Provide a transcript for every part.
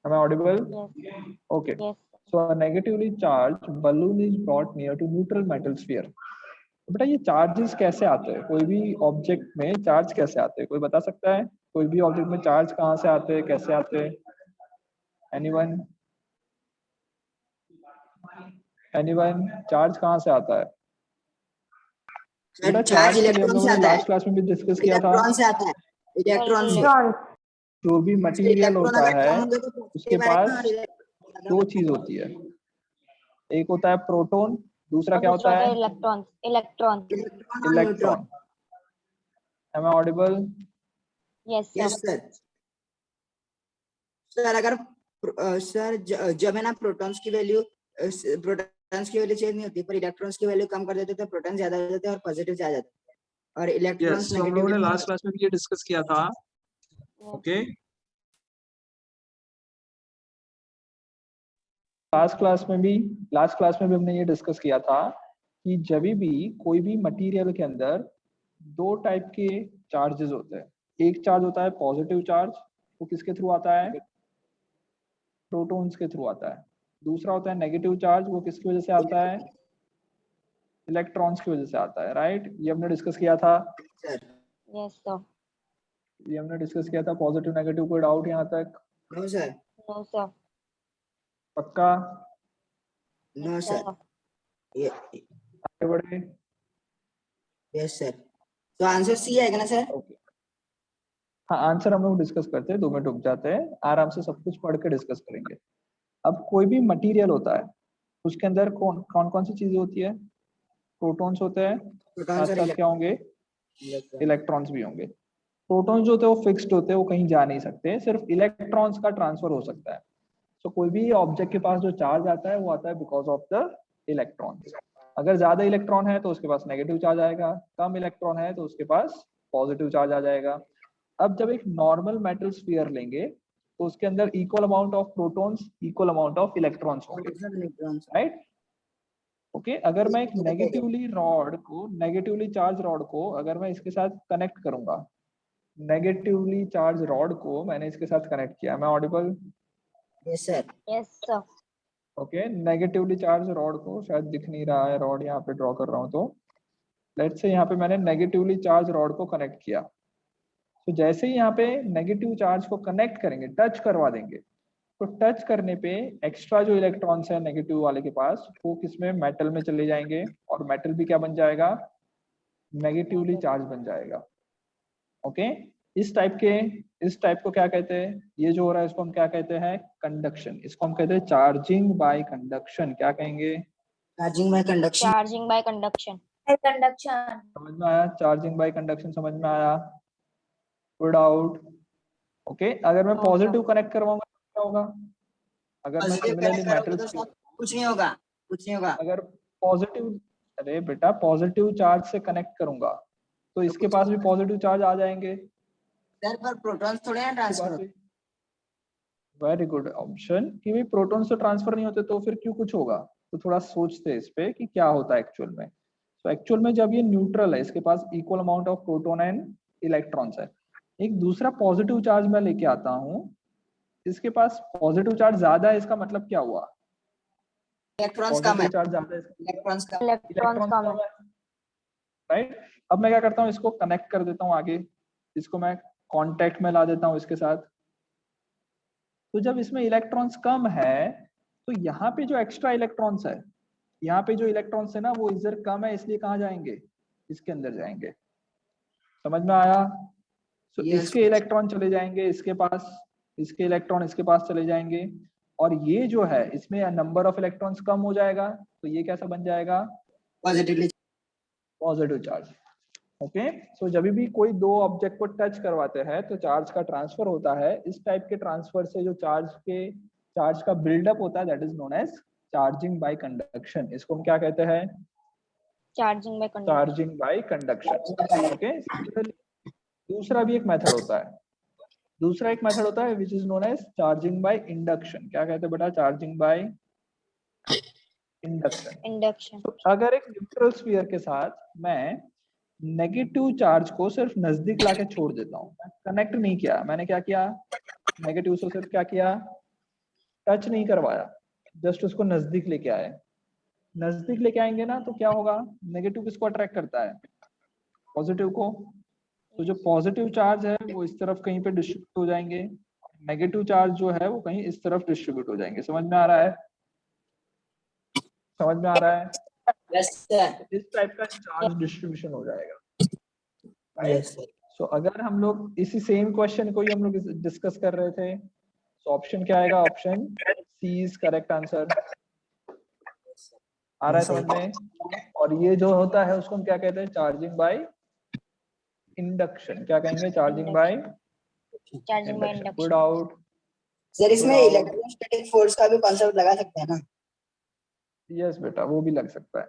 Am I audible? Yes. Okay. Yes. So a negatively charged balloon is brought near to neutral metal sphere. तो बेटा ये charges कैसे आते हैं, कोई भी ऑब्जेक्ट में चार्ज कैसे आते हैं, कोई बता सकता है? कोई भी ऑब्जेक्ट में चार्ज कहाँ से आते हैं, कैसे आते हैं? एनीवन? एनीवन? चार्ज कहाँ से आता है बेटा? चार्ज के लिए हम लोगों ने लास्ट क्लास में भी डिस्कस किया था। इलेक्ट्रॉन से आता है, इलेक्ट्रॉन से। जो भी मटेरियल होता है उसके पास इलेक्ट्रॉन दो चीज होती है, एक होता है प्रोटॉन, दूसरा क्या होता है? Electron. Electron. Electron. Am I audible? Yes yes sir. Sir अगर सर जब है ना प्रोटॉन्स की वैल्यू चेंज नहीं होती, पर इलेक्ट्रॉन्स की वैल्यू कम कर देते तो प्रोटॉन ज्यादा हो जाते हैं और पॉजिटिव आ जाते हैं, और इलेक्ट्रॉन्स हम लोगों ने लास्ट क्लास में भी ये डिस्कस किया था। ओके, लास्ट क्लास में भी हमने ये डिस्कस किया था कि जब भी कोई भी मटेरियल के अंदर दो टाइप के चार्जेस होते हैं। एक चार्ज होता है पॉजिटिव चार्ज, वो किसके थ्रू आता है? प्रोटॉन्स के थ्रू आता है। दूसरा होता है नेगेटिव चार्ज, वो किसकी वजह से आता है? इलेक्ट्रॉन्स की वजह से आता है। राइट, ये हमने डिस्कस किया था। Yes sir. ये हमने डिस्कस किया था, पॉजिटिव नेगेटिव। कोई डाउट यहाँ तक? No sir. No sir. पक्का? No sir. ये आगे बढ़े। Yes sir. तो आंसर सी है ना सर? ओके, हाँ आंसर हम लोग डिस्कस करते हैं, 2 मिनट रुक जाते हैं, आराम से सब कुछ पढ़ के डिस्कस करेंगे। अब कोई भी मटेरियल होता है उसके अंदर कौन कौन सी चीजें होती है? प्रोटॉन्स होते हैं, साथ साथ क्या होंगे? इलेक्ट्रॉन्स भी होंगे। प्रोटॉन्स जो होते हैं वो फिक्स्ड होते हैं, वो कहीं जा नहीं सकते, सिर्फ इलेक्ट्रॉन्स का ट्रांसफर हो सकता है। तो कोई भी ऑब्जेक्ट के पास जो चार्ज आता है वो आता है बिकॉज ऑफ द इलेक्ट्रॉन्स। अगर ज्यादा इलेक्ट्रॉन है तो उसके पास नेगेटिव चार्ज आएगा, कम इलेक्ट्रॉन है तो उसके पास पॉजिटिव चार्ज आ जाएगा। अब जब एक नॉर्मल मेटल स्फीयर लेंगे तो उसके अंदर equal amount of protons, equal amount of electrons होंगे। Right, okay. अगर मैं एक नेगेटिवली चार्ज रॉड को अगर मैं इसके साथ कनेक्ट करूंगा, नेगेटिवली चार्ज रॉड को मैंने इसके साथ कनेक्ट किया, मैं Audible? Yes sir. Yes sir. Okay, negatively charge rod को, शायद दिख नहीं रहा है रॉड, यहाँ पे ड्रॉ कर रहा हूँ, तो लेट्स से यहाँ पे मैंने नेगेटिवली चार्ज रॉड को कनेक्ट किया। तो जैसे ही यहाँ पे नेगेटिव चार्ज को कनेक्ट करेंगे, टच करवा देंगे, तो टच करने पे एक्स्ट्रा जो इलेक्ट्रॉन्स है नेगेटिव वाले के पास, वो किसमें? मेटल में चले जाएंगे, और मेटल भी क्या बन जाएगा? नेगेटिवली चार्ज बन जाएगा। ओके, इस टाइप को क्या कहते हैं? ये जो हो रहा है इसको हम क्या कहते हैं? कंडक्शन। इसको हम कहते हैं चार्जिंग बाय कंडक्शन। क्या कहेंगे? Charging by conduction. Charging by conduction. समझ में आया? चार्जिंग बाय कंडक्शन समझ में आया? Good out. ओके, अगर मैं पॉजिटिव कनेक्ट करवाऊंगा तो क्या होगा? अगर मैं सिमिलरली मेटल, कुछ नहीं होगा, कुछ नहीं होगा। अगर पॉजिटिव, अरे बेटा पॉजिटिव चार्ज से कनेक्ट करूंगा तो इसके पास भी पॉजिटिव चार्ज आ जाएंगे। सर पर प्रोटॉन्स थोड़े ना ट्रांसफर। वेरी गुड ऑप्शन कि भाई प्रोटॉन्स तो ट्रांसफर नहीं होते, तो फिर क्यों कुछ होगा? तो थोड़ा सोचते हैं इस पे कि क्या होता है एक्चुअल में। तो एक्चुअल में जब ये न्यूट्रल है, इसके पास equal amount of proton and electrons है, एक दूसरा पॉजिटिव चार्ज मैं लेके आता हूँ, इसके पास पॉजिटिव चार्ज ज्यादा है, इसका मतलब क्या हुआ? इलेक्ट्रॉन्स कम है। चार्ज ज्यादा है, इलेक्ट्रॉन्स कम। इलेक्ट्रॉन्स कम है। राइट। अब मैं क्या करता हूँ, इसको कनेक्ट कर देता हूँ आगे, इसको मैं कांटेक्ट में ला देता हूँ इसके साथ। तो जब इसमें इलेक्ट्रॉन्स कम है तो यहाँ पे जो एक्स्ट्रा इलेक्ट्रॉन्स है, यहाँ पे जो इलेक्ट्रॉन्स है ना, वो इधर कम है, इसलिए कहाँ जाएंगे? इसके अंदर जाएंगे। समझ में आया? तो इसके इलेक्ट्रॉन चले जाएंगे इसके पास, इसके इलेक्ट्रॉन इसके पास चले जाएंगे, और ये जो है इसमें नंबर ऑफ इलेक्ट्रॉन्स कम हो जाएगा, तो ये कैसा बन जाएगा? Positive charge. ओके, सो जब भी कोई दो ऑब्जेक्ट को टच करवाते हैं तो चार्ज का ट्रांसफर होता है। इस टाइप के ट्रांसफर से जो चार्ज का बिल्डअप होता है, that is known as charging by conduction. इसको हम क्या कहते हैं? Charging by conduction. Charging by conduction. Okay, दूसरा भी एक मेथड होता है, दूसरा एक मेथड होता है which is known as charging by induction. क्या कहते हैं बेटा? Charging by induction. तो अगर एक न्यूट्रल स्फीयर के साथ मैं नेगेटिव चार्ज को सिर्फ नजदीक लाके छोड़ देता हूँ, कनेक्ट नहीं किया, मैंने क्या किया? नेगेटिव से सिर्फ क्या किया? टच नहीं करवाया, जस्ट उसको नजदीक लेके आए। नजदीक लेके आएंगे ना तो क्या होगा, नेगेटिव किसको अट्रैक्ट करता है, पॉजिटिव को। तो जो पॉजिटिव चार्ज है वो इस तरफ कहीं पे डिस्ट्रीब्यूट हो जाएंगे, नेगेटिव चार्ज जो है वो कहीं इस तरफ डिस्ट्रीब्यूट हो जाएंगे। समझ में आ रहा है, समझ में आ रहा है? Yes sir. इस टाइप का चार्ज डिस्ट्रीब्यूशन हो जाएगा। Yes sir. सो अगर हम लोग इसी सेम क्वेश्चन को ही हम लोग डिस्कस कर रहे थे, तो ऑप्शन क्या आएगा, option C is correct answer. आ रहा है समझ में? और ये जो होता है उसको हम क्या कहते हैं, चार्जिंग बाय इंडक्शन। क्या कहेंगे, charging by charging by induction. Good induction. Out. Sir इसमें Good out. इलेक्ट्रोस्टैटिक फोर्स का भी कॉन्सेप्ट लगा सकते हैं ना? यस बेटा, वो भी लग सकता है।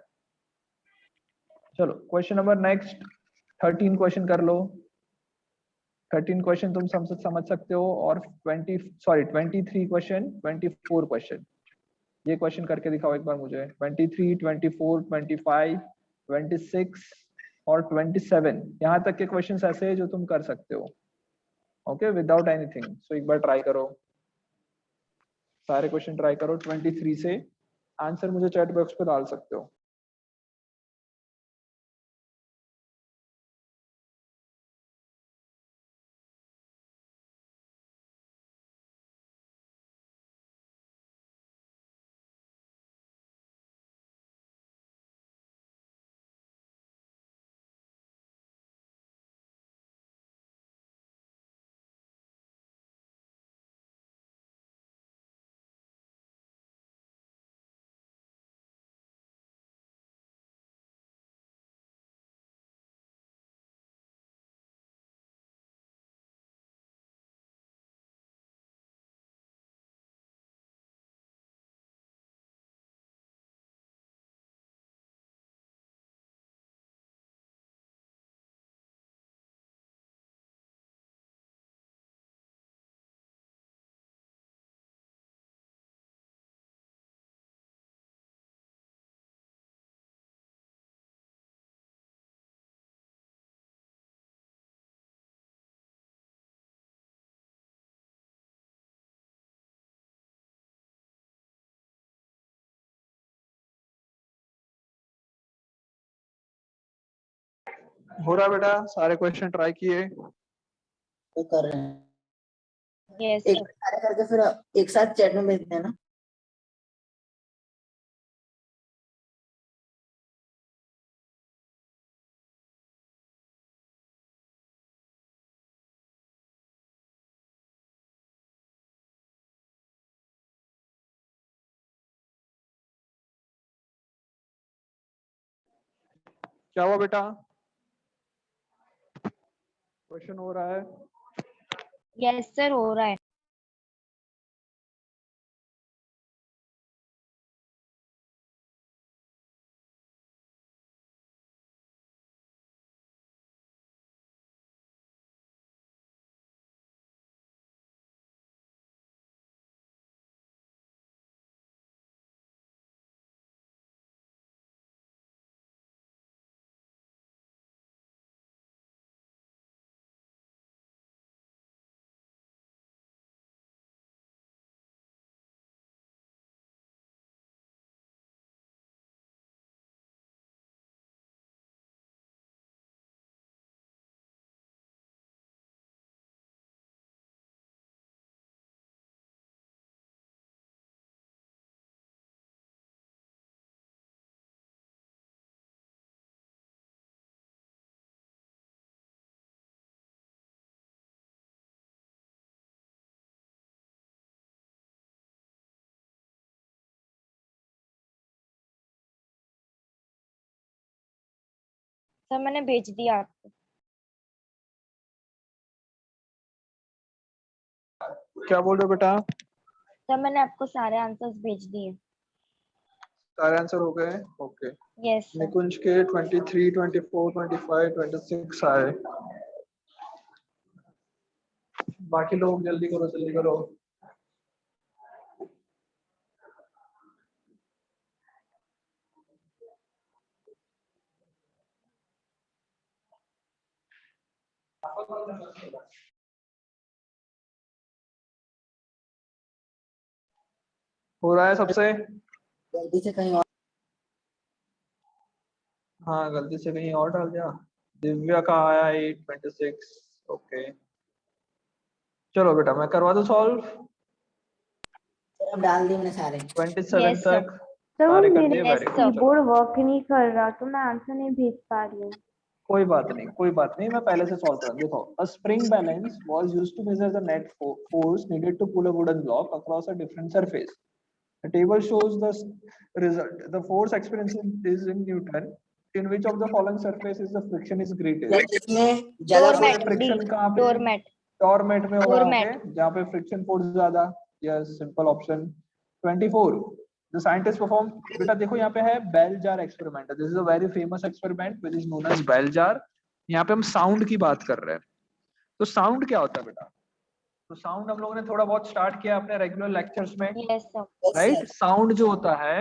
चलो क्वेश्चन नंबर नेक्स्ट 13 क्वेश्चन कर लो। 13 क्वेश्चन तुम समझ सकते हो, और 23 क्वेश्चन, 24 क्वेश्चन। ये क्वेश्चन करके दिखाओ एक बार मुझे। 23, 24, 25, 26 और 27, यहाँ तक के क्वेश्चन ऐसे हैं जो तुम कर सकते हो, ओके, विदाउट एनीथिंग। सो एक बार ट्राई करो, सारे क्वेश्चन ट्राई करो 23 से। आंसर मुझे चैट बॉक्स पे डाल सकते हो। हो रहा बेटा, सारे क्वेश्चन ट्राई किए? तो कर रहे हैं। यस एक सर। सारे करके फिर एक साथ चैट में भेजते हैं ना? क्या हुआ बेटा, क्वेश्चन हो रहा है? यस सर, हो रहा है। सर मैंने भेज दिया आपको। क्या बोल रहे हो बेटा? सर मैंने आपको सारे आंसर्स भेज दिए। सारे आंसर हो गए? ओके। Yes sir. निकुंज के 23, 24, 25, 26 आए। बाकी लोग जल्दी करो, जल्दी करो। हो रहा है सबसे? गलती से कहीं और हाँ गलती से कहीं और डाल दिया। दिव्या का आया 826। ओके चलो बेटा मैं करवा दूं सॉल्व। अब डाल दी मैंने सारे। 27 Yes, sir. तक सर वो सारे कर मेरे दिए। Yes, very sir. गुड चलो। कीबोर्ड वर्क नहीं कर रहा तो मैं आंसर नहीं भेज पा रही हूँ। कोई बात नहीं कोई बात नहीं, मैं पहले से सॉल्व करा। देखो a spring balance was used to measure the net force needed to pull a wooden block across a different surface. The table shows the result. The force experienced is in Newton. In which of the following surfaces the friction is greatest? इसमें ज्यादा Doormat. Force friction D. कहाँ पे? Doormat. Doormat में होगा। Okay Doormat. जहाँ पे friction force ज्यादा। Yes simple option. 24 the scientist perform. बेटा देखो यहाँ पे है bell jar experiment. This is a very famous experiment which is known as bell jar. यहाँ पे हम साउंड की बात कर रहे हैं। तो साउंड क्या होता है बेटा? तो साउंड हम लोगों ने थोड़ा बहुत स्टार्ट किया अपने रेगुलर लेक्चर्स में। Yes, sir. राइट साउंड जो होता है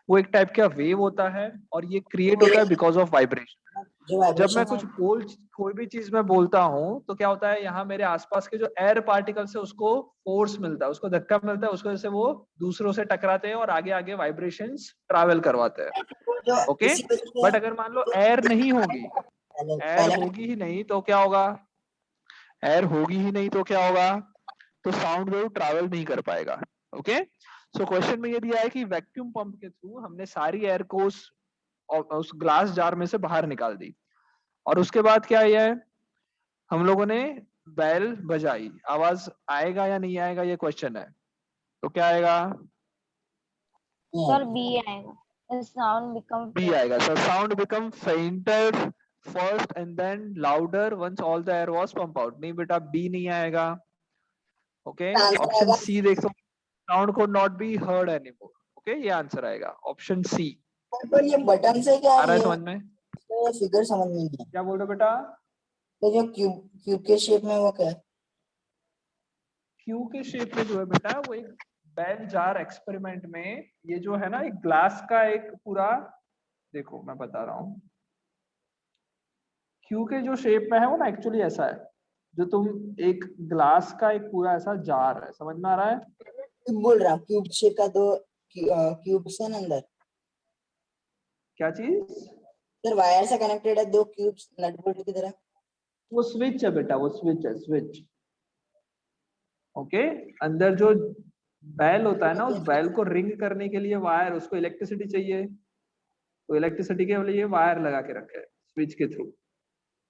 वो एक टाइप का वेव होता है और ये क्रिएट होता है बिकॉज ऑफ वाइब्रेशन। जो जब मैं वाइब्रेशन कुछ कोई भी चीज में बोलता हूँ तो क्या होता है, यहाँ मेरे आसपास के जो एयर पार्टिकल्स है उसको फोर्स मिलता है, उसको धक्का मिलता है, उसको जैसे वो दूसरों से टकराते हैं और आगे आगे वाइब्रेशंस ट्रैवल करवाते हैं। जो ओके इसी वजह से बट अगर मान लो एयर नहीं होगी, एयर पहले होगी ही नहीं तो क्या होगा? एयर होगी ही नहीं तो क्या होगा? तो साउंड वेव ट्रैवल नहीं कर पाएगा। ओके सो क्वेश्चन में ये दिया है कि वैक्यूम पंप के थ्रू हमने सारी एयर को उस ग्लास जार में से बाहर निकाल दी और उसके बाद क्या है हम लोगों ने बेल बजाई। आवाज आएगा या नहीं आएगा ये क्वेश्चन है। तो क्या आएगा? Sir, B आएगा. The sound become बी आएगा। Sir sound become fainter first and then louder once all the air was pump out. नहीं बेटा बी नहीं आएगा। ओके आंसर ऑप्शन आएगा सी देख सकते, sound could not be heard anymore। Okay ये आंसर आएगा ऑप्शन सी। पर ये बटन से क्या आ रहा है है समझ में? ये फिगर समझ में नहीं है। क्या बोल रहे हो बेटा? तो जो क्यूब क्यूब के शेप में वो क्या है? क्यू के शेप में जो है बेटा वो एक बेल जार एक्सपेरिमेंट में ये जो है ना एक ग्लास का एक पूरा, देखो मैं बता रहा हूँ। क्यू के जो शेप में है वो ना एक्चुअली ऐसा है, जो तुम एक ग्लास का एक पूरा ऐसा जार है, समझ में आ रहा है? क्यूब बोल रहा हूँ क्यूब शेप का दो क्यूब से ना अंदर क्या चीज? सर वायर से कनेक्टेड है दो क्यूब्स नट बोल्ट की तरह। वो स्विच है बेटा, वो स्विच है स्विच। ओके अंदर जो बैल होता है ना उस बैल को रिंग करने के लिए वायर, उसको इलेक्ट्रिसिटी चाहिए, तो इलेक्ट्रिसिटी के लिए वायर लगा के रखे हैं स्विच के थ्रू।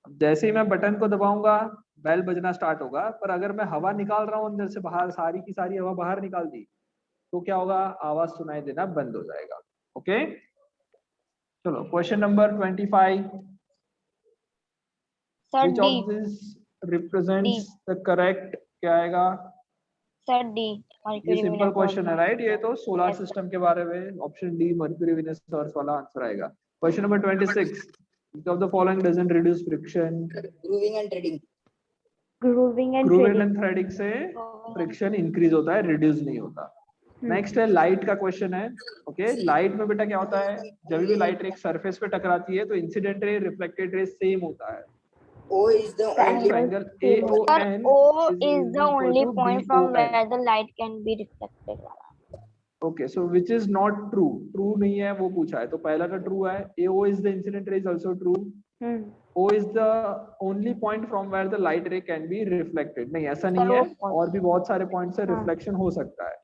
अब जैसे ही मैं बटन को दबाऊंगा बेल बजना स्टार्ट होगा, पर अगर मैं हवा निकाल रहा हूँ अंदर से बाहर, सारी की सारी हवा बाहर निकाल दी तो क्या होगा? आवाज सुनाई देना बंद हो जाएगा। ओके चलो question number 25। Sir, Which D. of this represents the correct? क्या आएगा? Sir, D. ये Mercury, सिंपल Venus, क्वेश्चन है Earth. राइट। ये तो सोलर Yes, sir. सिस्टम के बारे में option D mercury Venus Earth वाला आंसर आएगा। Question number 26 which of the following doesn't reduce friction? Grooving and trading. Grooving and grooving threading. And threading से friction increase होता है, रिड्यूस नहीं होता। नेक्स्ट है लाइट का क्वेश्चन है। ओके लाइट में बेटा क्या होता है, जब भी लाइट एक सरफेस पे टकराती है तो incident ray reflected ray same होता है। O is the right only so angle same होता Sir, AON O is is the equal only to point from BON। where the light can be reflected. Okay so which is not true, true नहीं है वो पूछा है, तो पहला तो true है। AO is the incident ray is also true. O is the only point from where the light ray can be reflected। नहीं ऐसा नहीं है, और भी बहुत सारे पॉइंट से रिफ्लेक्शन हो सकता है।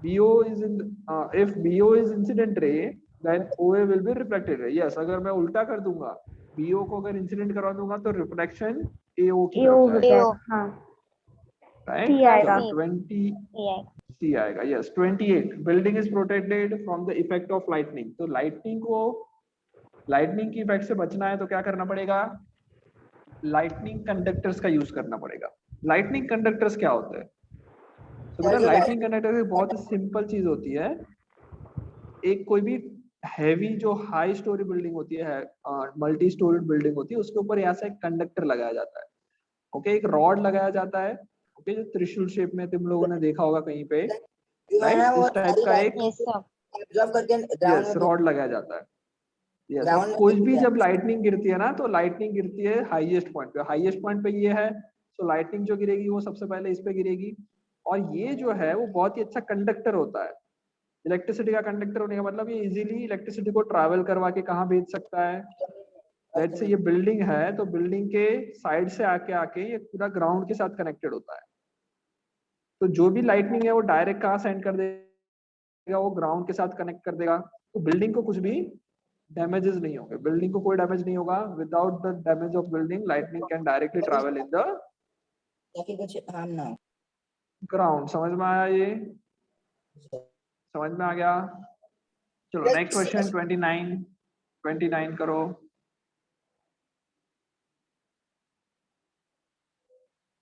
BO is in if BO is incident ray then OA will be reflected ray। yes अगर मैं उल्टा कर दूंगा, BO को अगर इंसिडेंट करवा दूंगा तो रिफ्लेक्शन AO की तरफ जाएगा। हाँ राइट C आएगा। 20 C आएगा। Yes 28 building is protected from the effect of lightning. तो लाइटनिंग की इफेक्ट से बचना है तो क्या करना पड़ेगा? लाइटनिंग कंडक्टर्स का यूज करना पड़ेगा। लाइटनिंग कंडक्टर्स क्या होते हैं? तो बेटा लाइटनिंग कंडक्टर एक बहुत सिंपल चीज होती है। एक कोई भी हैवी जो हाई स्टोरी बिल्डिंग होती है, मल्टी स्टोरीड बिल्डिंग होती है, उसके ऊपर यहाँ से एक कंडक्टर लगाया जाता है। ओके एक रॉड लगाया जाता है। ओके जो त्रिशूल शेप में तुम लोगों ने देखा होगा कहीं पे, राइट इस टाइप का एक Yes, sir. ऑब्जर्व करके ग्राउंड यस में रॉड लगाया जाता है। यस Ground में कुछ भी गिरती है। जब लाइटनिंग गिरती है ना तो लाइटनिंग गिरती है हाईएस्ट पॉइंट पे। हाईएस्ट पॉइंट पे ये है, तो लाइटनिंग जो गिरेगी वो सबसे पहले इस पे गिरेगी। और ये जो है वो बहुत ही अच्छा कंडक्टर होता है। इलेक्ट्रिसिटी का कंडक्टर होने का मतलब ये इजीली इलेक्ट्रिसिटी को ट्रैवल करवा के कहाँ भेज सकता है? लेट्स से ये बिल्डिंग है, तो बिल्डिंग के साइड से आके आके ये पूरा ग्राउंड के साथ कनेक्टेड होता है, तो जो भी लाइटनिंग है वो डायरेक्ट कहाँ सेंड कर देगा? वो ग्राउंड के साथ कनेक्ट कर देगा, तो बिल्डिंग को कुछ भी डैमेजेस नहीं होंगे, बिल्डिंग को कोई डैमेज नहीं होगा। Without the damage of building lightning can directly travel in the ताकि कुछ हार्म ना हो। ग्राउंड। समझ में आया? ये समझ में आ गया? चलो नेक्स्ट क्वेश्चन 29 करो।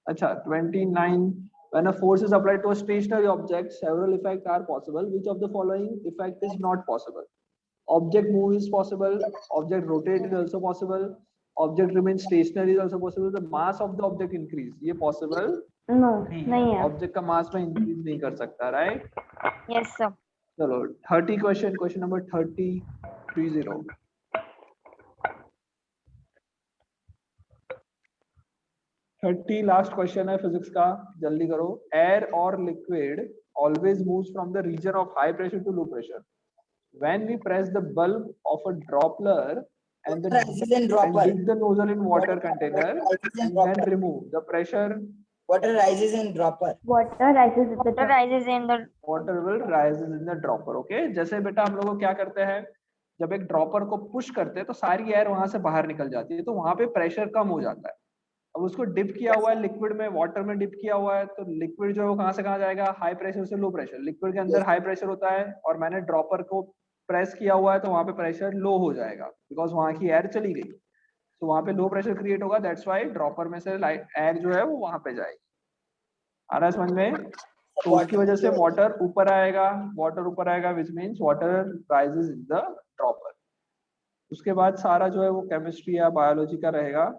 अच्छा 29, when a force is applied to a stationary object several effects are possible, which of the following effect is not possible? Object move is possible, object rotate is also possible, object remain stationary is also possible, the mass of the object increase, ये possible no नहीं नहीं है, है। Object का मास में increase नहीं कर सकता, राइट? Yes, sir. चलो 30 क्वेश्चन नंबर 30 लास्ट क्वेश्चन है फिजिक्स का, जल्दी करो। एयर और liquid always moves from the region of high pressure to low pressure when we press the bulb of a dropper and Rises in and dropper. dip the nozzle in water container Rises in and then dropper. remove the pressure, Water rises in dropper. Water राइसेस in Water the rises in the water will rise in the dropper। Okay, जैसे बेटा हम लोग क्या करते हैं, जब एक dropper को पुश करते हैं तो सारी एयर वहां से बाहर निकल जाती है, तो वहां पे प्रेशर कम हो जाता है। अब उसको डिप किया हुआ है लिक्विड में, वाटर में डिप किया हुआ है, तो लिक्विड जो है वो कहाँ से कहाँ जाएगा? हाई प्रेशर से लो प्रेशर। लिक्विड के अंदर हाई प्रेशर होता है और मैंने ड्रॉपर को प्रेस किया हुआ है तो वहां पे प्रेशर लो हो जाएगा, बिकॉज वहां की एयर चली गई, तो वहां पे लो प्रेशर क्रिएट होगा। दैट्स वाई ड्रॉपर में से एयर जो है वो वहां पे जाएगी। आ रहा है समझ में? तो उसकी वजह से वाटर ऊपर आएगा, which means water rises in the dropper. उसके बाद सारा जो है वो केमिस्ट्री या बायोलॉजी का रहेगा।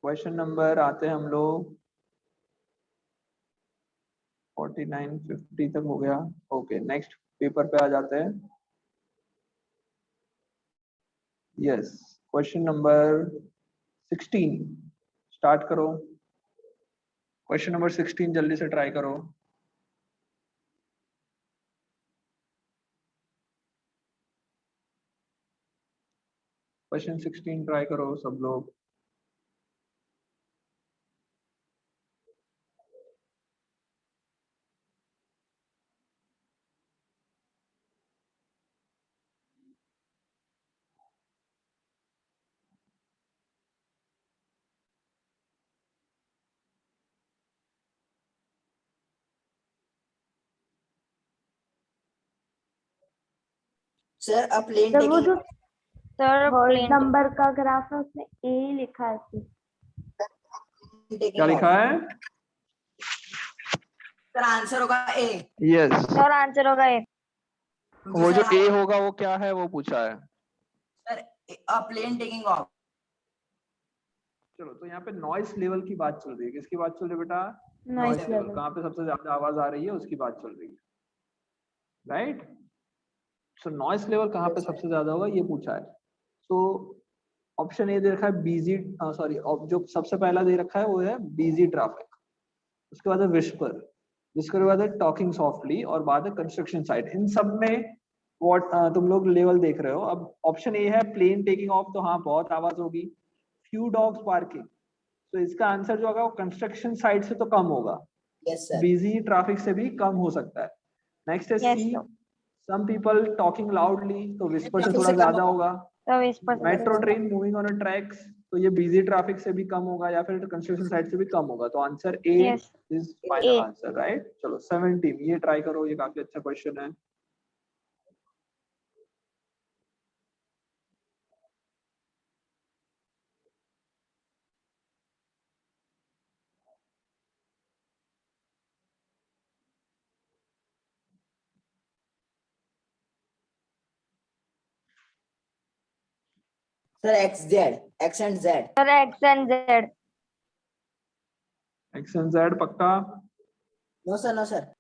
क्वेश्चन नंबर आते हैं हम लोग 49 50 तक हो गया। ओके नेक्स्ट पेपर पे आ जाते हैं। यस, क्वेश्चन नंबर 16 स्टार्ट करो। क्वेश्चन नंबर 16 जल्दी से ट्राई करो। क्वेश्चन 16 ट्राई करो सब लोग। Sir, a plane सर वो taking जो sir थर्ड plane नंबर का ग्राफ है उसमें ए लिखा है सिर्फ। क्या लिखा है? सर आंसर होगा ए। यस, sir answer होगा A. वो जो ए होगा वो क्या है वो पूछा है। Sir a plane taking off। चलो, तो यहाँ पे नॉइस लेवल की बात चल रही है। किसकी बात चल रही है बेटा? Noise noise level. कहाँ पे सबसे ज्यादा आवाज आ रही है उसकी बात चल रही है, राइट? सो नॉइस लेवल कहाँ पे सबसे ज्यादा होगा ये पूछा है। तो ऑप्शन ए दे रखा है बीजी, सॉरी जो सबसे पहला दे रखा है वो है बीजी ट्रैफिक, उसके बाद है विस्पर, जिसके बाद है टॉकिंग सॉफ्टली, और बाद है कंस्ट्रक्शन साइट। इन सब में व्हाट तुम लोग लेवल देख रहे हो। अब ऑप्शन ए है प्लेन टेकिंग ऑफ, तो हाँ बहुत आवाज होगी। फ्यू डॉग्स बार्किंग, तो इसका आंसर जो होगा वो कंस्ट्रक्शन साइट से तो कम होगा, यस सर। बिजी ट्रैफिक से भी कम हो सकता है। नेक्स्ट है Yes, C, sir. Some people talking loudly, तो विस्पर से Traffic थोड़ा से कम ज्यादा होगा। होगा। So whisper से मेट्रो ज़्यादा। Train moving on a tracks, तो ये बिजी ट्रैफिक से भी कम होगा या फिर कंस्ट्रक्शन साइट से भी कम होगा। तो answer A Yes. Is final A. Answer, right? चलो 17 ये ट्राई करो, ये काफी अच्छा क्वेश्चन है। Sir X and Z. Sir X and Z. X and Z पक्का? No sir, no sir.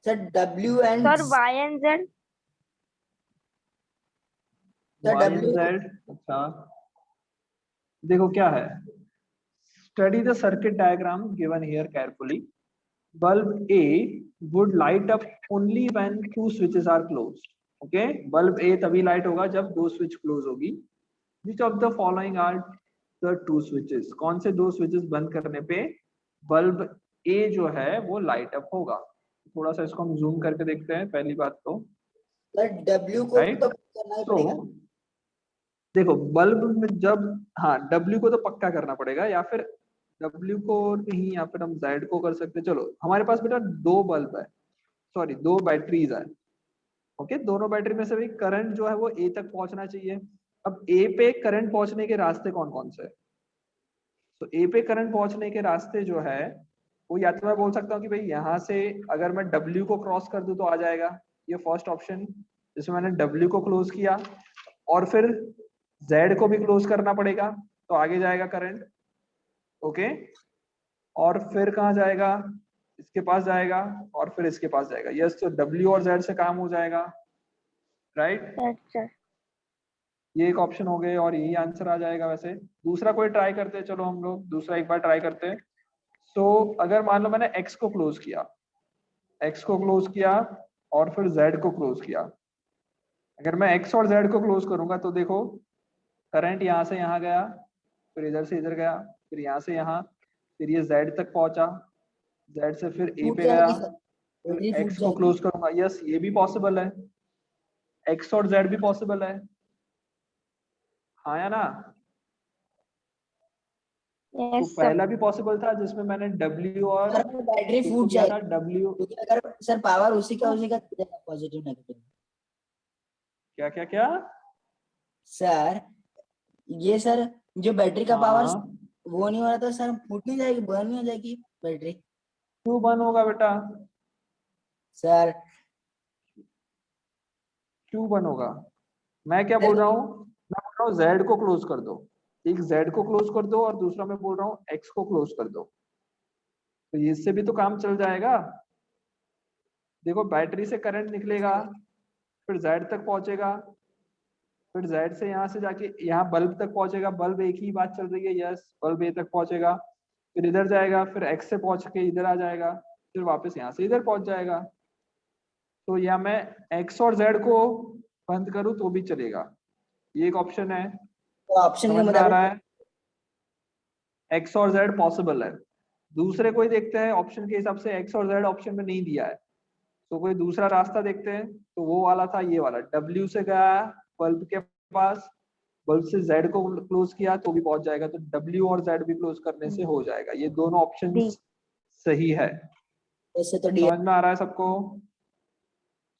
Sir W and sir Y and Z. Sir Y and W Z, अच्छा देखो क्या है, study the circuit diagram given here carefully. Bulb A would light up only when two switches are closed. Okay, bulb A तभी light होगा जब दो switch close होगी. Which of the following are the two switches? कौन से दो switches बंद करने पे bulb A जो है वो light up होगा? थोड़ा सा इसको हम zoom करके देखते हैं. पहली बात तो सर W को Right? तो करना ही तो पड़ेगा। देखो बल्ब में जब, हाँ W को तो पक्का करना पड़ेगा, या फिर W को नहीं, या फिर हम Z को कर सकते हैं. चलो हमारे पास बेटा दो बल्ब है, सॉरी दो बैटरीज है. ओके, दोनों बैटरी में से भी करंट जो है वो A तक पहुंचना चाहिए. अब A पे करंट पहुंचने के रास्ते कौन कौन से? तो A पे करंट पहुंचने के रास्ते जो है वो, या तो मैं बोल सकता हूँ कि भाई यहाँ से अगर मैं W को क्रॉस कर दूं तो आ जाएगा, ये फर्स्ट ऑप्शन जिसमें मैंने W को क्लोज किया, और फिर Z को भी क्लोज करना पड़ेगा तो आगे जाएगा करंट. ओके, और फिर कहाँ जाएगा, इसके पास जाएगा और फिर इसके पास जाएगा. यस, तो W और Z से काम हो जाएगा. राइट, अच्छा. ये एक ऑप्शन हो गए और यही आंसर आ जाएगा. वैसे दूसरा कोई ट्राई करते हैं, चलो हम लोग दूसरा एक बार ट्राई करते हैं. तो अगर मान लो मैंने X को क्लोज किया और फिर Z को क्लोज किया. अगर मैं X और Z को क्लोज करूंगा तो देखो करंट यहाँ से यहाँ गया, फिर इधर से इधर गया, फिर यहाँ से यहाँ, फिर ये Z तक पहुंचा, Z से फिर A फूट पे गया, जाएगी सर, फिर बैटरी फूट X को जाएगी। क्लोज करूंगा. यस, ये भी पॉसिबल है, X और Z भी पॉसिबल है. हाँ या ना? तो Yes, sir. पहला भी पॉसिबल था जिसमें मैंने W और सर बैटरी इसको फूट किया था जाएगी W. क्योंकि अगर सर पावर उसी का पॉजिटिव नेगेटिव। क्या क्या क्या सर ये सर जो बैटरी का पावर हाँ, वो नहीं हो रहा तो सर फूट नहीं जाएगी, बर्न नहीं हो जाएगी बैटरी? क्यों बंद होगा बेटा, सर क्यों बंद होगा? मैं क्या बोल रहा हूँ, मैं बोल रहा हूँ Z को क्लोज कर दो, एक Z को क्लोज कर दो और दूसरा मैं बोल रहा हूँ X को क्लोज कर दो, तो इससे भी तो काम चल जाएगा. देखो बैटरी से करंट निकलेगा, फिर Z तक पहुंचेगा, फिर Z से यहाँ से जाके यहाँ बल्ब तक पहुंचेगा. बल्ब एक ही बात चल रही है. यस, बल्ब A तक पहुंचेगा, फिर इधर जाएगा, फिर X से पहुंच के इधर आ जाएगा, फिर वापस यहाँ से इधर पहुंच जाएगा. तो या मैं X और Z को बंद करूँ तो भी चलेगा, ये एक ऑप्शन है. तो ऑप्शन के समझ में आ रहा मुताबिक है? X और Z पॉसिबल है. दूसरे कोई देखते हैं, ऑप्शन के हिसाब से X और Z ऑप्शन में नहीं दिया है, तो कोई दूसरा रास्ता देखते हैं. तो वो वाला था, ये वाला W से गया बल्ब के पास, बल्ब से Z को क्लोज किया तो भी पहुंच जाएगा. तो W और Z भी क्लोज करने से हो जाएगा. ये दोनों ऑप्शन D. सही है. वैसे तो डी। समझ में आ रहा है सबको?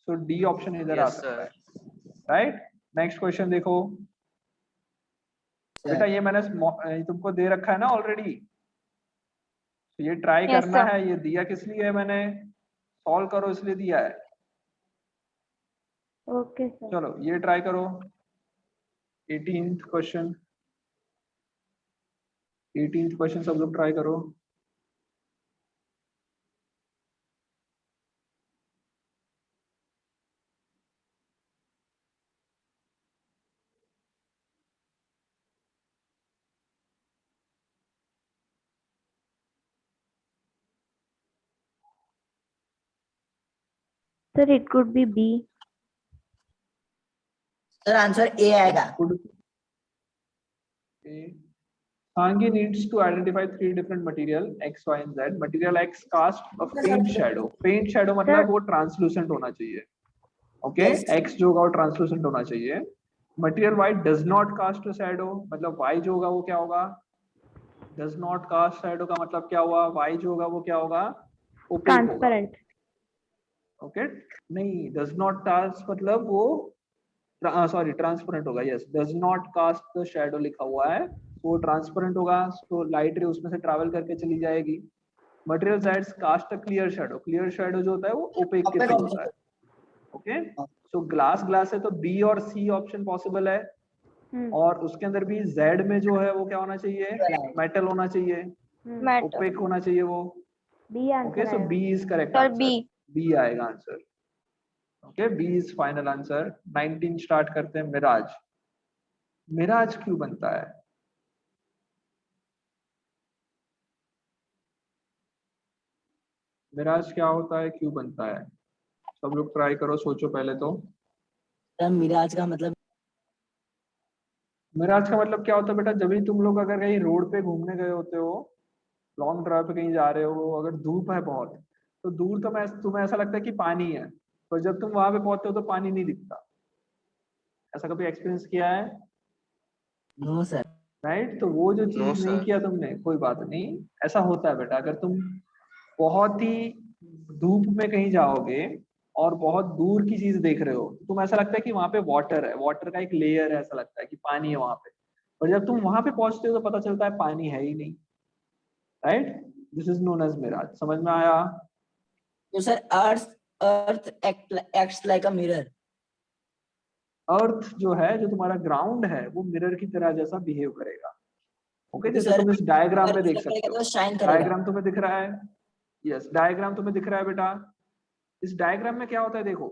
सो डी ऑप्शन इधर आ Yes, सकता है. sir. राइट, नेक्स्ट क्वेश्चन देखो बेटा, ये मैंने तुमको दे रखा है ना ऑलरेडी, तो ये ट्राई Yes, करना sir. है. ये दिया किस लिए है मैंने, सॉल्व करो इसलिए दिया है. Okay sir. चलो ये ट्राई करो. 18th क्वेश्चन, 18th क्वेश्चन सब लोग ट्राई करो. Sir it could be B. Sir answer A आएगा। Hangi needs to identify three different material X, Y and Z. Material X cast a faint shadow. Faint shadow मतलब वो translucent होना चाहिए. Okay, Yes. X जो होगा वो translucent होना चाहिए. Material Y does not cast a shadow. मतलब Y जो होगा वो क्या होगा? Does not cast shadow का मतलब क्या हुआ? Y जो होगा वो क्या होगा? Opaque होगा. ट्रांसपेरेंट। Okay, नहीं, does not cast मतलब वो सॉरी ट्रांसपेरेंट होगा. Yes, does not cast the shadow लिखा हुआ है, वो ट्रांसपेरेंट होगा. तो लाइट रे उसमें से ट्रैवल करके चली जाएगी. Material sides cast a clear shadow. Clear shadow जो होता है वो ओपेक के थ्रू होता है. ओके, सो ग्लास है तो बी और सी ऑप्शन पॉसिबल है. और उसके अंदर भी जेड में जो है वो क्या होना चाहिए, मेटल होना चाहिए, Metal. ओपेक होना चाहिए वो. बी ओके, आंसर सो आएगा। B is correct Sir, answer. B. B आएगा answer. Okay, B is final answer. 19 start करते हैं। मिराज, मिराज क्यों बनता है? मिराज क्या होता है, क्यों बनता है? सब लोग ट्राई करो, सोचो पहले तो। मिराज का मतलब मिराज का मतलब क्या होता है बेटा? जब भी तुम लोग अगर कहीं रोड पे घूमने गए होते हो, लॉन्ग ड्राइव पे कहीं जा रहे हो, अगर धूप है बहुत, तो दूर तो तुम्हें ऐसा लगता है कि पानी है, तो जब तुम वहां पे पहुंचते हो तो पानी नहीं दिखता। ऐसा कभी एक्सपीरियंस किया है? No sir. राइट, तो वो जो नो चीज नहीं सर। किया तुमने, कोई बात नहीं, ऐसा होता है बेटा। अगर तुम बहुत ही धूप में कहीं जाओगे और बहुत दूर की चीज देख रहे हो, तुम ऐसा लगता है कि वहां पे वाटर है, वाटर का एक लेयर है, ऐसा लगता है कि पानी है वहां पे। और जब तुम वहां पे पहुंचते हो तो पता चलता है पानी है ही नहीं। Right, this is known as mirage. समझ में आया? तो sir earth earth acts like a mirror. Earth जो है, जो तुम्हारा ग्राउंड है, वो मिरर की तरह जैसा बिहेव करेगा। ओके, तो जैसे सर तुम इस डायग्राम में अर्थ देख करेगा सकते हो। तो शाइन करेगा। डायग्राम तुम्हें दिख रहा है? यस, डायग्राम तुम्हें दिख रहा है बेटा। इस डायग्राम में क्या होता है देखो।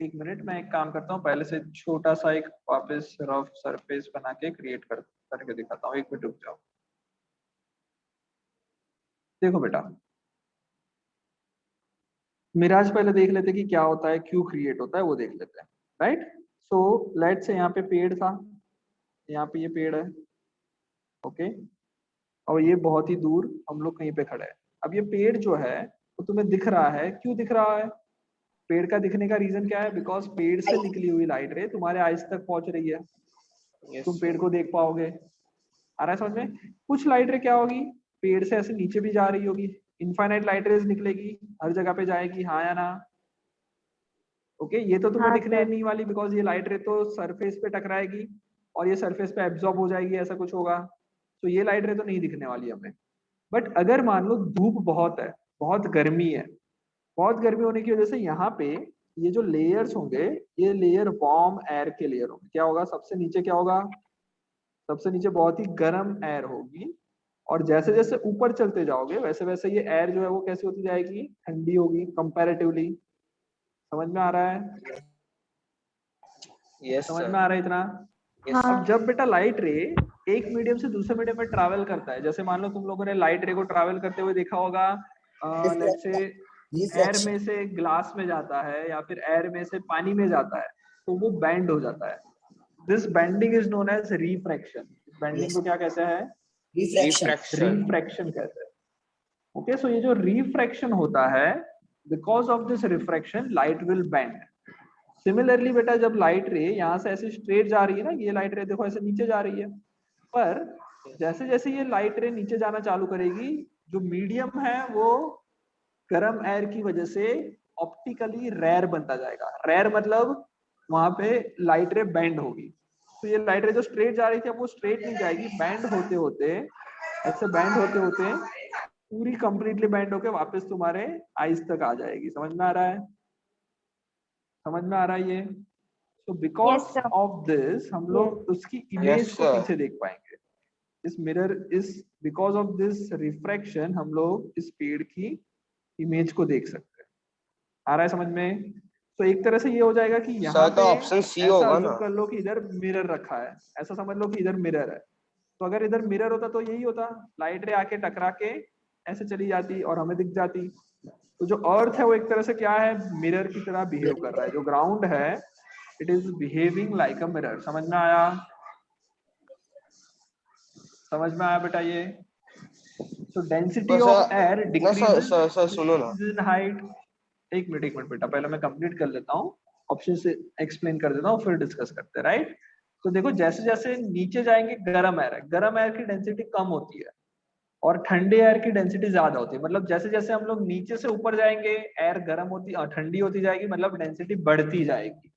एक मिनट, मैं एक काम करता हूँ, पहले से छोटा सा एक वापस रफ सरफेस बना के क्रिएट करके दिखाता हूँ। एक मिनट रुक जाओ। देखो बेटा, मिराज पहले देख लेते कि क्या होता है, क्यों क्रिएट होता है, वो देख लेते हैं। राइट, सो लेट्स से यहाँ पे पेड़ था, यहाँ पे ये पेड़ है। ओके, और ये बहुत ही दूर हम लोग कहीं पे खड़े हैं। अब ये पेड़ जो है वो तुम्हें दिख रहा है, क्यों दिख रहा है? पेड़ का दिखने का रीजन क्या है? बिकॉज पेड़ से निकली हुई लाइट रे तुम्हारे आइज तक पहुंच रही है, यस तुम पेड़ सर। को देख पाओगे। आ रहा है समझ में? कुछ लाइट रे क्या होगी, पेड़ से ऐसे नीचे भी जा रही होगी, इनफाइनाइट लाइट रेज निकलेगी, हर जगह पे जाएगी, हाँ या ना? ओके, ये तो तुम्हें हाँ दिखने सर। नहीं वाली, बिकॉज ये लाइट रे तो सरफेस पे टकराएगी और ये सरफेस पे एब्जॉर्ब हो जाएगी, ऐसा कुछ होगा। तो ये लाइट रे तो नहीं दिखने वाली हमें। बट अगर मान लो धूप बहुत है, बहुत गर्मी है, बहुत गर्मी होने की वजह से यहाँ पे ये जो लेयर्स होंगे, ये लेयर वार्म एयर के लेयर होंगे। क्या होगा सबसे नीचे? क्या होगा सबसे नीचे? बहुत ही गर्म एयर होगी। और जैसे जैसे ऊपर चलते जाओगे, वैसे वैसे ये एयर जो है वो कैसी होती जाएगी? ठंडी होगी कंपैरेटिवली। समझ में आ रहा है? यस समझ सर। में आ रहा है इतना? यस हाँ। अब जब बेटा लाइट रे एक मीडियम से दूसरे मीडियम में ट्रैवल करता है, जैसे मान लो तुम लोगों ने लाइट रे को ट्रैवल करते हुए देखा होगा, लेट्स से एयर में से ग्लास में जाता है या फिर एयर में से पानी में जाता है, तो वो बैंड हो जाता है। This bending is known as refraction. Bending को क्या कहते हैं? रिफ्रैक्शन। रिफ्रैक्शन कहते हैं। ओके, सो ये जो रिफ्रैक्शन होता है, because of this refraction light will bend. Similarly बेटा, जब लाइट रे यहाँ से ऐसे स्ट्रेट जा रही है ना, ये लाइट रे देखो ऐसे नीचे जा रही है, पर जैसे जैसे ये लाइट रे नीचे जाना चालू करेगी, जो मीडियम है वो गर्म एयर की वजह से ऑप्टिकली रेयर बनता जाएगा। रेयर मतलब वहां पे लाइट रे बैंड होगी। तो ये लाइट रे जो स्ट्रेट जा रही थी, अब वो स्ट्रेट नहीं जाएगी, बैंड होते होते, ऐसे बैंड होते होते पूरी कंप्लीटली बैंड होके वापस तुम्हारे आईज तक आ जाएगी। समझ में आ रहा है? समझ में आ रहा है ये? तो because Yes, sir. Of this हम लोग उसकी इमेज को sir. पीछे देख पाएंगे। इस मिरर, इस बिकॉज ऑफ दिस रिफ्रैक्शन हम लोग इस पेड़ की इमेज को देख सकते हैं। आ रहा है समझ में? तो एक तरह से ये हो जाएगा कि यहाँ सर तो पे ऑप्शन सी ऐसा होगा अज्यूम ना। कर लो कि इधर मिरर रखा है, ऐसा समझ लो कि इधर मिरर है। तो अगर इधर मिरर होता तो यही होता, लाइट रे आके टकरा के ऐसे चली जाती और हमें दिख जाती। तो जो अर्थ है वो एक तरह से क्या है? मिरर की तरह बिहेव कर रहा है। जो ग्राउंड है, it is behaving like a mirror. समझ में आया? समझ में आया बेटा ये? So density तो of air सर ना decreases सर सुनो ना। in height। एक मिनट बेटा, पहले मैं कंप्लीट कर लेता हूँ, ऑप्शन से एक्सप्लेन कर देता हूँ, फिर डिस्कस करते हैं। राइट, तो देखो जैसे जैसे नीचे जाएंगे, गर्म एयर है, गर्म एयर की डेंसिटी कम होती है और ठंडे एयर की डेंसिटी ज्यादा होती है। मतलब जैसे जैसे हम लोग नीचे से ऊपर जाएंगे, एयर गर्म होती और ठंडी होती जाएगी, मतलब डेंसिटी बढ़ती जाएगी।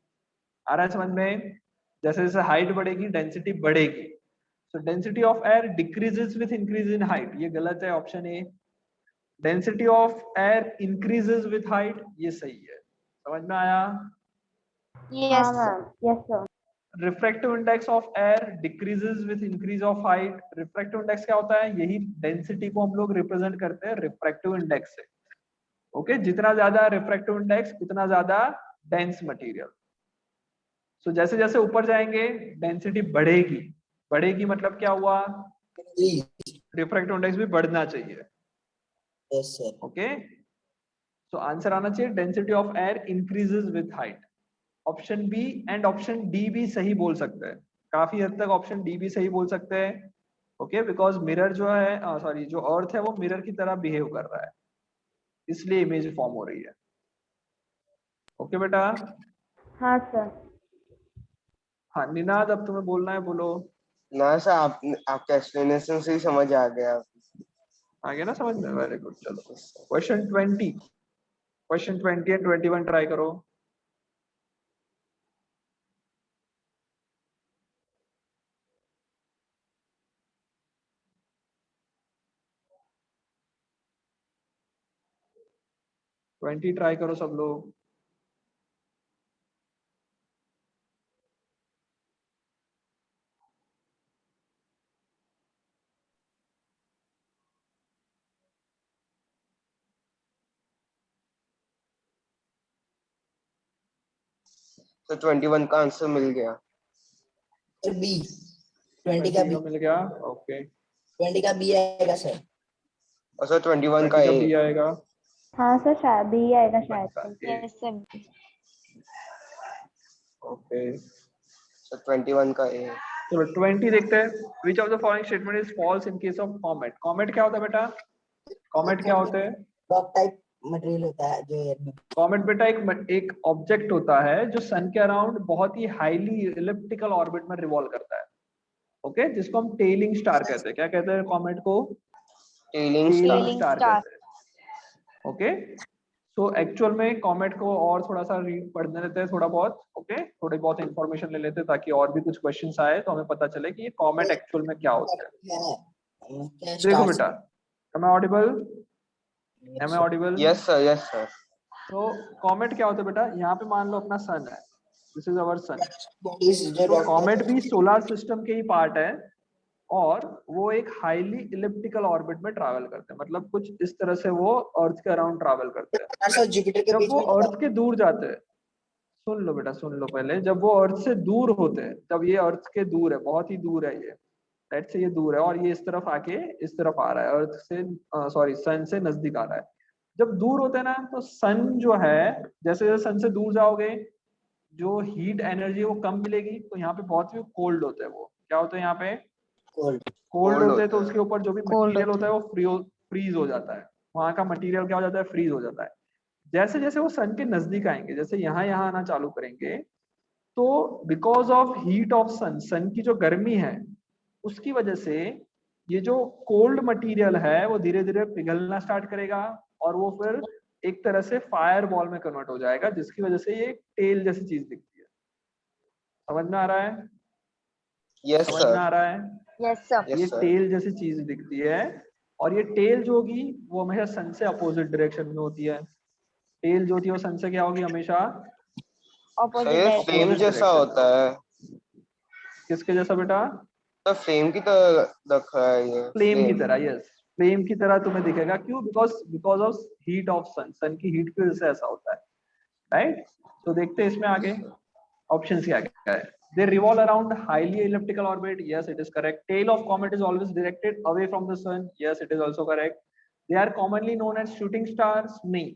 आ रहा है समझ में? जैसे जैसे हाइट बढ़ेगी, डेंसिटी बढ़ेगी। So density of air decreases with increase in height। ये गलत है, option A. Density of air increases with height, ये सही है। समझ में आया? Yes, हाँ sir. Ma'am. Yes sir. Refractive index of air decreases with increase of height. Refractive index क्या होता है? यही डेंसिटी को हम लोग रिप्रेजेंट करते हैं रिफ्रैक्टिव इंडेक्स से। ओके, जितना ज्यादा रिफ्रैक्टिव इंडेक्स उतना ज्यादा डेंस मटेरियल। सो जैसे जैसे ऊपर जाएंगे डेंसिटी बढ़ेगी, बढ़ेगी मतलब क्या हुआ, जी रिफ्रैक्टिव इंडेक्स भी बढ़ना चाहिए। Yes sir. Okay, so answer आना चाहिए density of air increases with height. Option B and option D भी सही बोल सकते हैं, काफी हद तक ऑप्शन डी भी सही बोल सकते हैं। ओके, बिकॉज मिरर जो है सॉरी जो अर्थ है वो मिरर की तरह बिहेव कर रहा है, इसलिए इमेज फॉर्म हो रही है। ओके बेटा। हाँ सर। हाँ निनाद, अब तुम्हें बोलना है, बोलो। ना सर, आपका एक्सप्लेनेशन से ही समझ आ गया। आ गया ना समझ में, वेरी गुड। चलो क्वेश्चन 20, क्वेश्चन 20 एंड 21 ट्राई करो। ट्वेंटी ट्राई करो सब लोग। तो 21 का आंसर मिल गया। सर बी 20 का बी, मिल गया। ओके, 20 का बी आएगा सर। और सर 21 का 20 का ए। बी आएगा। हाँ सर, शायद भी आएगा शायद से। Yes sir. ओके, सर 21 का ए। चलो 20 देखते हैं। Which of the following statement is falls in case of comet. Comet क्या होता है बेटा, कॉमेट क्या होते हैं? ड्रॉप टाइप मटेरियल होता है जो एयर में। कॉमेट बेटा एक ऑब्जेक्ट होता है जो सन के अराउंड बहुत ही हाईली इलिप्टिकल ऑर्बिट में रिवॉल्व करता है। ओके, जिसको हम टेलिंग स्टार कहते हैं। क्या कहते हैं कॉमेट को? Telling tailing star. Telling star star. कहते हैं। ओके, सो एक्चुअल में कॉमेट को और थोड़ा सा रीड पढ़ने लेते हैं, थोड़ा बहुत। ओके, थोड़ी बहुत इंफॉर्मेशन ले लेते हैं ताकि और भी कुछ क्वेश्चंस आए तो हमें पता चले कि ये कॉमेट एक्चुअल में क्या होता है। देखो बेटा, am I audible? Am I audible? Yes sir, yes sir. तो कॉमेट क्या होता है बेटा, यहाँ पे मान लो अपना सन है, दिस इज अवर सन। जो तो कॉमेट भी सोलर सिस्टम के ही पार्ट है और वो एक हाईली इलिप्टिकल ऑर्बिट में ट्रैवल करते हैं, मतलब कुछ इस तरह से वो अर्थ के अराउंड ट्रैवल करते हैं। सर जुपिटर के जब बीच वो में अर्थ के दूर जाते हैं, सुन लो बेटा सुन लो पहले, जब वो अर्थ से दूर होते हैं, तब ये अर्थ के दूर है, बहुत ही दूर है ये, लेट से ये दूर है और ये इस तरफ आके इस तरफ आ रहा है, अर्थ से सॉरी सन से नजदीक आ रहा है। जब दूर होते हैं ना तो सन जो है, जैसे जैसे सन से दूर जाओगे जो हीट एनर्जी वो कम मिलेगी, तो यहाँ पे बहुत ही कोल्ड होते हैं। वो क्या होते हैं यहाँ पे? कोल्ड। कोल्ड होते हैं। तो होता है। उसके ऊपर जो भी Cold मटेरियल होते होता है वो फ्रीज हो जाता है। वहां का मटेरियल क्या हो जाता है? फ्रीज हो जाता है। जैसे जैसे वो सन के नजदीक आएंगे, जैसे यहाँ यहाँ आना चालू करेंगे, तो बिकॉज ऑफ हीट ऑफ सन, सन की जो गर्मी है उसकी वजह से ये जो कोल्ड मटेरियल है वो धीरे धीरे पिघलना स्टार्ट करेगा और वो फिर एक तरह से फायर बॉल में कन्वर्ट हो जाएगा, जिसकी वजह से ये टेल जैसी चीज दिखती है। समझ में आ रहा है? यस समझ में सर, आ रहा है? Yes sir. ये यस सर। टेल जैसी चीज दिखती है और ये टेल जो होगी वो हमेशा सन से अपोजिट डायरेक्शन में होती है। टेल जो होती है वो सन से क्या होगी? हमेशा सर ऑपोजिट ये डायरेक्शन। फ्लेम अपोजिट जैसा डायरेक्शन में होता होगी। है। किसके जैसा बेटा? सर फ्लेम की तरह रख रहा है ये। फ्लेम की तरह, यस, फ्लेम की तरह तुम्हें दिखेगा। क्यों? बिकॉज ऑफ हीट ऑफ सन, सन की हीट की वजह से ऐसा होता है, राइट? तो देखते हैं इसमें आगे ऑप्शन क्या क्या है। They revolve around highly elliptical orbit. Yes, it is correct. Tail of comet is always directed away from the sun. Yes, it is also correct. They are commonly known as shooting stars. नहीं,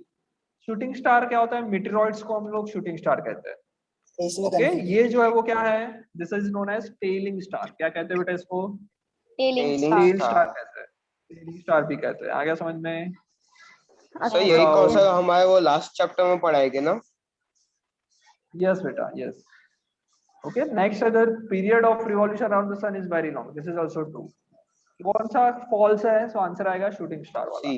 shooting star क्या होता है? Meteoroids को हम लोग shooting star कहते हैं। इसमें ओके, ये जो है वो क्या है? This is known as tailing star. क्या कहते हैं बेटा इसको? Tailing tailing star. Tail star star. कहते हैं, टेलिंग स्टार भी कहते हैं। आ गया समझ में? सर यही बताओ। कौन सा हमारे वो लास्ट चैप्टर में पढ़ाएंगे ना? Yes बेटा, yes. Okay, next है the period of revolution around the sun is very long. This is also true. कौन सा फॉल्स है? सो आंसर आएगा शूटिंग स्टार वाला।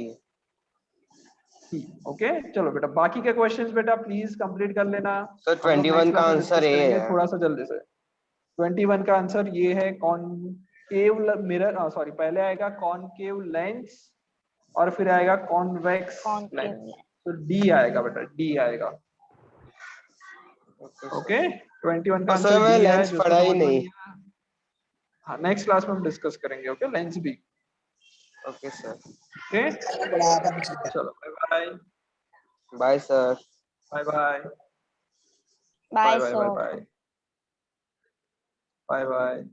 सी। ओके, चलो बेटा बाकी के क्वेश्चंस बेटा प्लीज कंप्लीट कर लेना। सर हम लोग 21 नेक्स्ट का क्लास में आंसर डिस्कस ए करेंगे है। थोड़ा सा जल्दी से। 21 का आंसर ये है कॉनकेव मिरर, सॉरी पहले आएगा कॉनकेव लेंस और फिर आएगा कॉन्वेक्स कॉनकेव लेंस। लेंस। तो डी आएगा बेटा, डी आएगा। ओके, 21 का तो सर आंसर मैं डी है, लेंस जिसको पढ़ा ही समझ में नहीं। नहीं आया हाँ नेक्स्ट क्लास में हम डिस्कस करेंगे। Okay, lens B. Okay sir. Okay, बढ़ाया था पिछले। चलो bye bye. Bye sir. Bye bye bye bye bye sir. Bye bye bye.